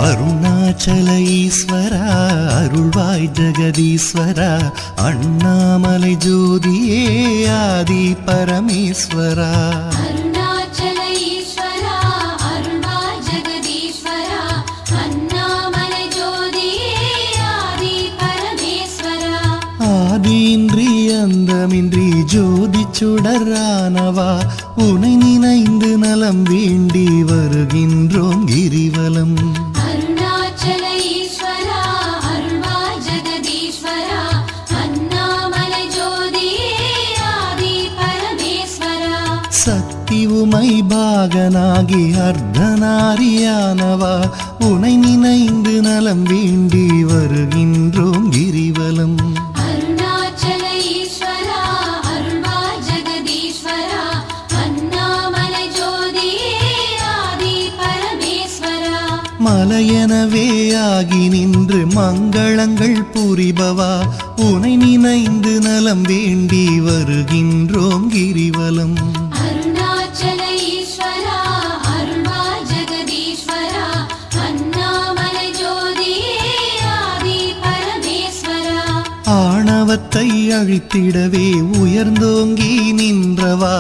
அருணாச்சல ஈஸ்வரா அருள்வாய் ஜெகதீஸ்வரா அண்ணாமலை ஜோதியே ஆதி பரமேஸ்வரா அருணாச்சல ஈஸ்வரா அருள்வாய் ஜெகதீஸ்வரா அண்ணாமலை ஜோதியே ஆதி பரமேஸ்வரா ஆதியின்றி அந்தமின்றி ஜோதி சுடரானவா உனை நினைந்து நலம் வேண்டி வருகின்றோம் கிரிவலம் அருணாச்சல ஈஸ்வரா அருள்வாய் ஜெகதீஸ்வரா அண்ணாமலை ஜோதியே ஆதி பரமேஸ்வரா சக்தி உமை பாகனாகி அர்த்தநாரியானவா உனை நினைந்து நலம் வேண்டி வருகின்றோம் கிரிவலம் அருணாச்சல ஈஸ்வரா அருள்வாய் ஜெகதீஸ்வரா அண்ணாமலை ஜோதியே ஆதி பரமேஸ்வரா மலையெனவே ஆகி நின்று மங்களங்கள் புரிபவா உனை நினைந்து நலம் வேண்டி வருகின்றோம் கிரிவலம் அருணாச்சல ஈஸ்வரா அருள்வாய் ஜெகதீஸ்வரா அண்ணாமலை ஜோதியே ஆதி பரமேஸ்வரா ஆணவத்தை அழித்திடவே உயர்ந்தோங்கி நின்றவா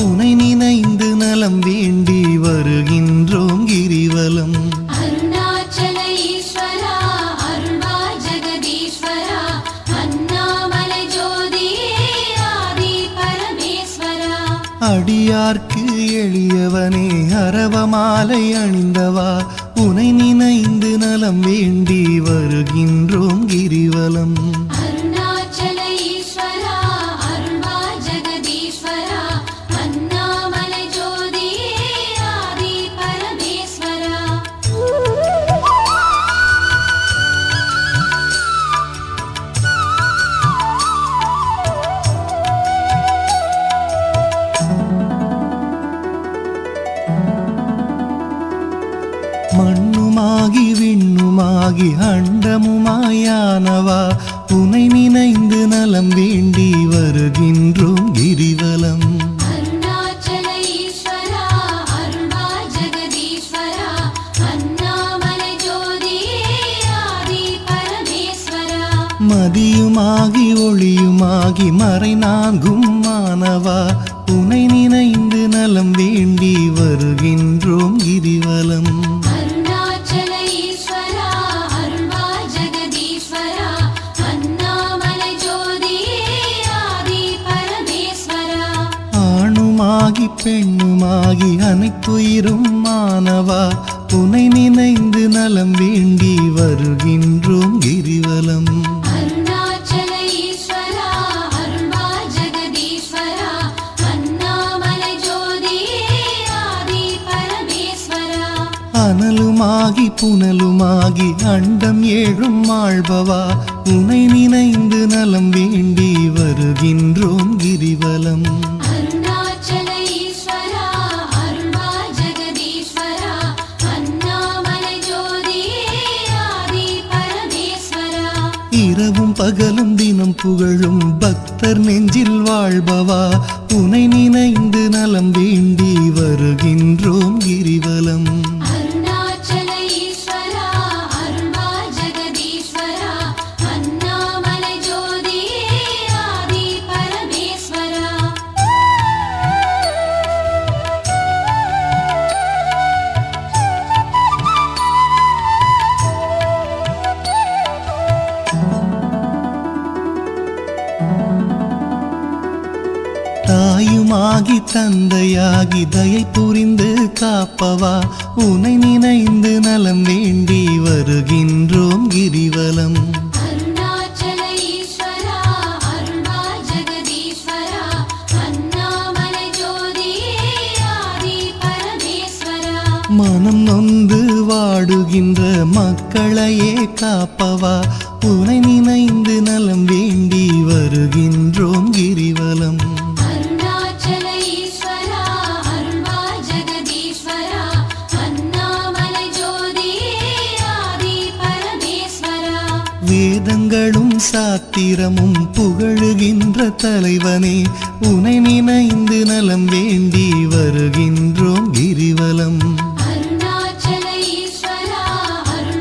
உனை நினைந்து நலம் வேண்டி வருகின்றோம் கிரிவலம் அருணாச்சல ஈஸ்வரா அருள்வாய் ஜெகதீஸ்வரா அண்ணாமலை ஜோதியே ஆதி பரமேஸ்வரா அடியார்க்கு எளியவனே அரவமாலை அணிந்தவா உனை நினைந்து நலம் வேண்டி வருகின்றோம் கிரிவலம் அருணாச்சல ஈஸ்வரா அருள்வாய் ஜெகதீஸ்வரா அண்ணாமலை ஜோதியே ஆதி பரமேஸ்வரா மண்ணுமாகி விண்ணுமாகி அண்டமுமாயானவா உனை நினைந்து நலம் வேண்டி வருகின்றோம் கிரிவலம் அருணாச்சல ஈஸ்வரா அருள்வாய் ஜெகதீஸ்வரா அண்ணாமலை ஜோதியே ஆதி பரமேஸ்வரா மதியுமாகி ஒளியுமாகி மறைநான்கும் மானவா உனை நினைந்து நலம் வேண்டி வருகின்றோம் கிரிவலம் அருணாச்சல ஈஸ்வரா அருள்வாய் ஜெகதீஸ்வரா அண்ணாமலை ஜோதியே ஆதி பரமேஸ்வரா ஆணுமாகி பெண்ணுமாகி அனைத்துயிரும் மானவா உனை நினைந்து நலம் வேண்டி வருகின்றோம் கிரிவலம் அருணாச்சல ஈஸ்வரா அருள்வாய் ஜெகதீஸ்வரா அண்ணாமலை ஜோதியே ஆதி பரமேஸ்வரா அனலுமாகி புனலுமாகி அண்டம் ஏழும் ஆள்பவா உனை நினைந்து நலம் வேண்டி வருகின்றோம் கிரிவலம் அருணாச்சல ஈஸ்வரா அருள்வாய் ஜெகதீஸ்வரா அண்ணாமலை ஜோதியே ஆதி பரமேஸ்வரா இரவும் பகலும் தினம் புகழும் பக்தர் நெஞ்சில் வாழ்பவா உனை நினைந்து நலம் வேண்டி வருகின்றோம் கிரிவலம் அருணாச்சல ஈஸ்வரா அருள்வாய் ஜெகதீஸ்வரா அண்ணாமலை ஜோதியே ஆதி பரமேஸ்வரா தாயுமாகி தந்தையாகி தயை புரிந்து காப்பவா உனை நினைந்து நலம் வேண்டி வருகின்றோம் கிரிவலம் அருணாச்சல ஈஸ்வரா அருள்வாய் ஜெகதீஸ்வரா அண்ணாமலை ஜோதியே ஆதி பரமேஸ்வரா மனம் நொந்து வாடுகின்ற மக்களையே காப்பவா உனை நினைந்து நலம் வேண்டி வருகின்றோம் கிரிவலம் அருணாச்சல ஈஸ்வரா அருள்வாய் ஜெகதீஸ்வரா அண்ணாமலை ஜோதியே ஆதி பரமேஸ்வரா வேதங்களும் சாத்திரமும் புகழுகின்ற தலைவனே உனை நினைந்து நலம் வேண்டி வருகின்றோம் கிரிவலம் அருணாச்சல ஈஸ்வரா அருள்வாய்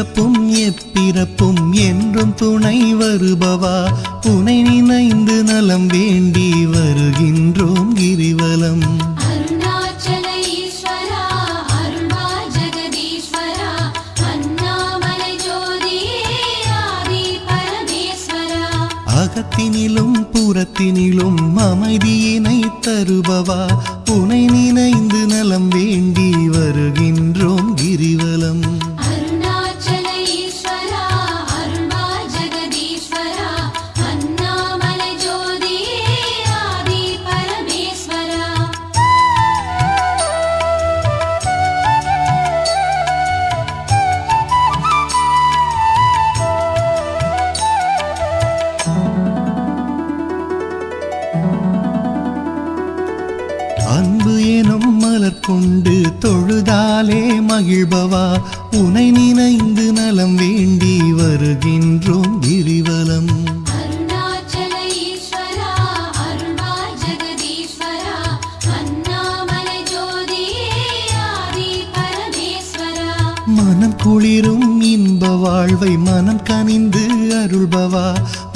இப்பிறப்பும் எப்பிறப்பும் என்றும் துணை வருபவா உனை நினைந்து நலம் வேண்டி வருகின்றோம் கிரிவலம். அருணாச்சல ஈஸ்வரா அருள்வா ஜெகதீஸ்வரா அண்ணாமலை ஜோதியே ஆதி பரமேஸ்வரா. அகத்தினிலும் புறத்தினிலும் அமைதியினை தருபவா உனை நினைந்து நலம் வேண்டி வருகின்றோம் கிரிவலம். அருணாச்சல ஈஸ்வரா அருள்வா ஜெகதீஸ்வரா அண்ணாமலை ஜோதியே ஆதி பரமேஸ்வரா. அன்பு எனும் மலர் கொண்டு தொழுதாலே மகிழ்பவா உனை நினைந்து நலம் வேண்டி வருகின்றோம் கிரிவலம். அருணாச்சல ஈஸ்வரா அருள்வா ஜெகதீஸ்வரா அண்ணாமலை ஜோதியே ஆதி பரமேஸ்வரா. மனம் குளிரும் இன்ப வாழ்வை மனம் கனிந்து அருள்பவா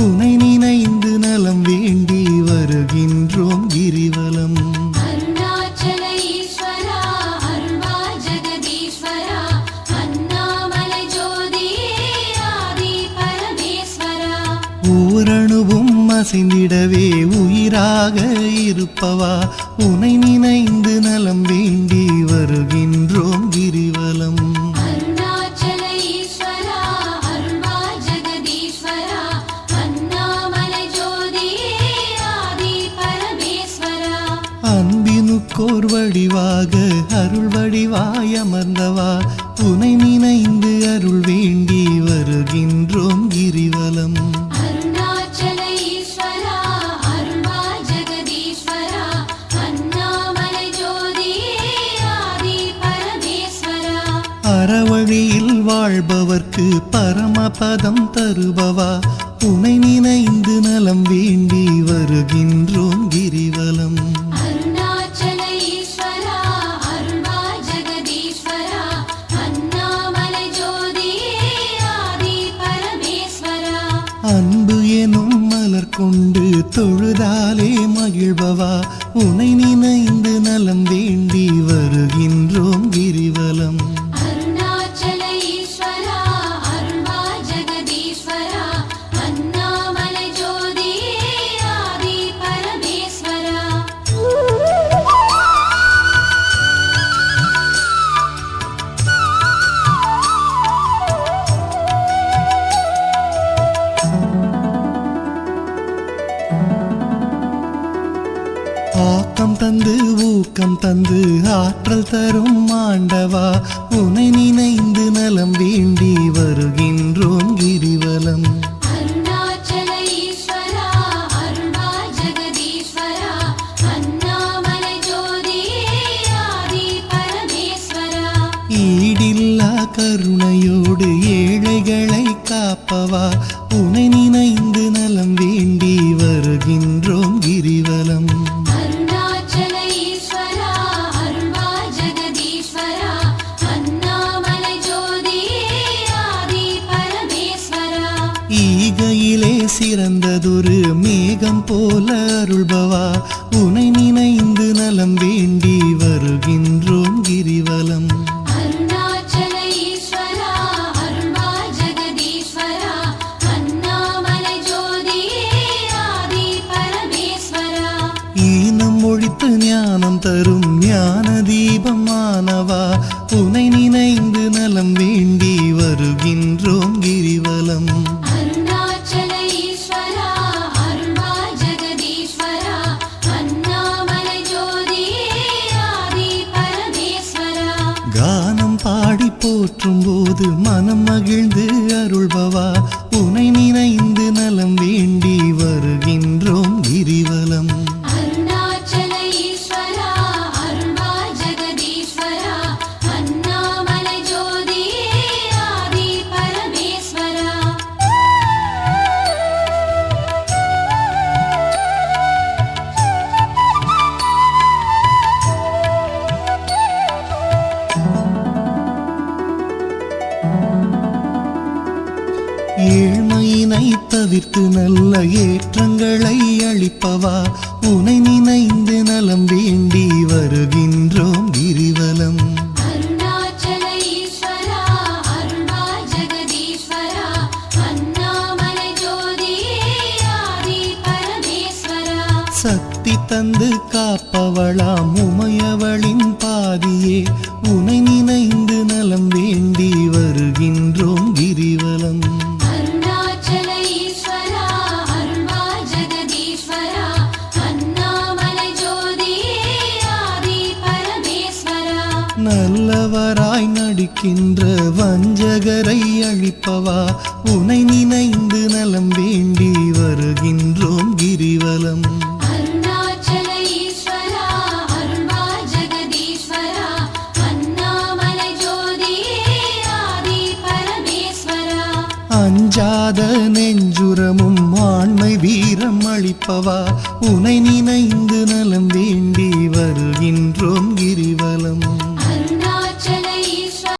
உனை நினைந்து நலம் வேண்டி வருகின்றோம் கிரிவலம். அருணாச்சல ஈஸ்வரா அருள்வா ஜெகதீஸ்வரா அண்ணாமலை ஜோதியே ஆதி பரமேஸ்வரா. ஓரணுவும் அசைந்திடவே உயிராக இருப்பவா உனை நினைந்து நலம் வேண்டி வருகின்றோம் கிரிவலம். அருணாச்சல ஈஸ்வரா அருள்வா ஜெகதீஸ்வரா அண்ணாமலை ஜோதியே ஆதி பரமேஸ்வரா. அன்பினுக்கோர் வடிவாக அருள் வடிவாய் அமர்ந்தவா உனை நினைந்து அருள் வேண்டி வருகின்றோம் கிரிவலம். அருணாச்சல ஈஸ்வரா அருள்வா ஜெகதீஸ்வரா அண்ணாமலை ஜோதியே ஆதி பரமேஸ்வரா. அறவழியில் வாழ்பவர்க்கு பரமபதம் தருபவா உனை நினைந்து நலம் வேண்டி வருகின்றோம் கிரிவலம். அருணாச்சல ஈஸ்வரா அருள்வா ஜெகதீஸ்வரா அண்ணாமலை ஜோதியே ஆதி பரமேஸ்வரா. அன்பு எனும் மலர் கொண்டு தொழுதாலே மகிழ்பவா உனை நினைந்து நலம் வேண்டி வருகின்றோம் கிரிவலம். அருணாச்சல ஈஸ்வரா அருள்வா ஜெகதீஸ்வரா அண்ணாமலை ஜோதியே ஆதி பரமேஸ்வரா. ஆக்கம் தந்து ஊக்கம் தந்து ஆற்றல் தரும் ஆண்டவா உனை நினைந்து நலம் வேண்டி வருகின்றோம் கிரிவலம். அருணாச்சல ஈஸ்வரா அருள்வா ஜெகதீஸ்வரா அண்ணாமலை ஜோதியே ஆதி பரமேஸ்வரா. ஈடில்லா கருணையோடு ஏழைகளை காப்பவா உனை நினைந்து நலம் வேண்டி வருகின்றோம் கிரிவலம். அருணாச்சல ஈஸ்வரா அருள்வா ஜெகதீஸ்வரா அண்ணாமலை ஜோதியே ஆதி பரமேஸ்வரா. ஈகையிலே சிறந்ததொரு மேகம் போல அருள்பவா உனை நினைந்து நலம் வேண்டி வருகின்றோம் கிரிவலம். அருணாச்சல ஈஸ்வரா அருள்வா ஜெகதீஸ்வரா அண்ணாமலை ஜோதியே ஆதி பரமேஸ்வரா. ஈனம் ஒழித்து ஞானம் தரும் ஞான தீபமானவா உனை நினைந்து நலம் வேண்டி வருகின்றோம் கிரிவலம். அருணாச்சல ஈஸ்வரா அருள்வா ஜெகதீஸ்வரா அண்ணாமலை ஜோதியே ஆதி பரமேஸ்வரா. கானம் பாடி போற்றும் போது மனம் மகிழ்ந்து அருள்பவா உனை நினைந்து நலம் வேண்டி வருகின்றோம் கிரிவலம். அருணாச்சல ஈஸ்வரா அருள்வா ஜெகதீஸ்வரா அண்ணாமலை ஜோதியே ஆதி பரமேஸ்வரா. தவிர்த்து நல்ல ஏற்றங்களை அளிப்பவா உனை நினைந்து நலம் வேண்டி வருகின்றோம் கிரிவலம். அருணாச்சல ஈஸ்வரா அருள்வாய் ஜெகதீஸ்வரா அண்ணாமலை ஜோதியே ஆதி பரமேஸ்வரா. சக்தி தந்து காப்பவளாம் உமையவளின் பாதியே உனை நினைந்து நலம் வேண்டி வருகின்றோம் கிரிவலம். அருணாச்சல ஈஸ்வரா அருள்வாய் ஜெகதீஸ்வரா அண்ணாமலை ஜோதியே ஆதி பரமேஸ்வரா. நல்லவராய் நடிக்கின்ற வஞ்சகரை அழிப்பவா உனை நினைந்து நலம் வேண்டி வருகின்றோம் கிரிவலம். அருணாச்சல ஈஸ்வரா அருள்வாய் ஜெகதீஸ்வரா அண்ணாமலை ஜோதியே ஆதி பரமேஸ்வரா. அஞ்சாத நெஞ்சுரமும் ஆண்மை வீரம் அளிப்பவா உனை நினைந்து நலம் வேண்டி வருகின்றோம்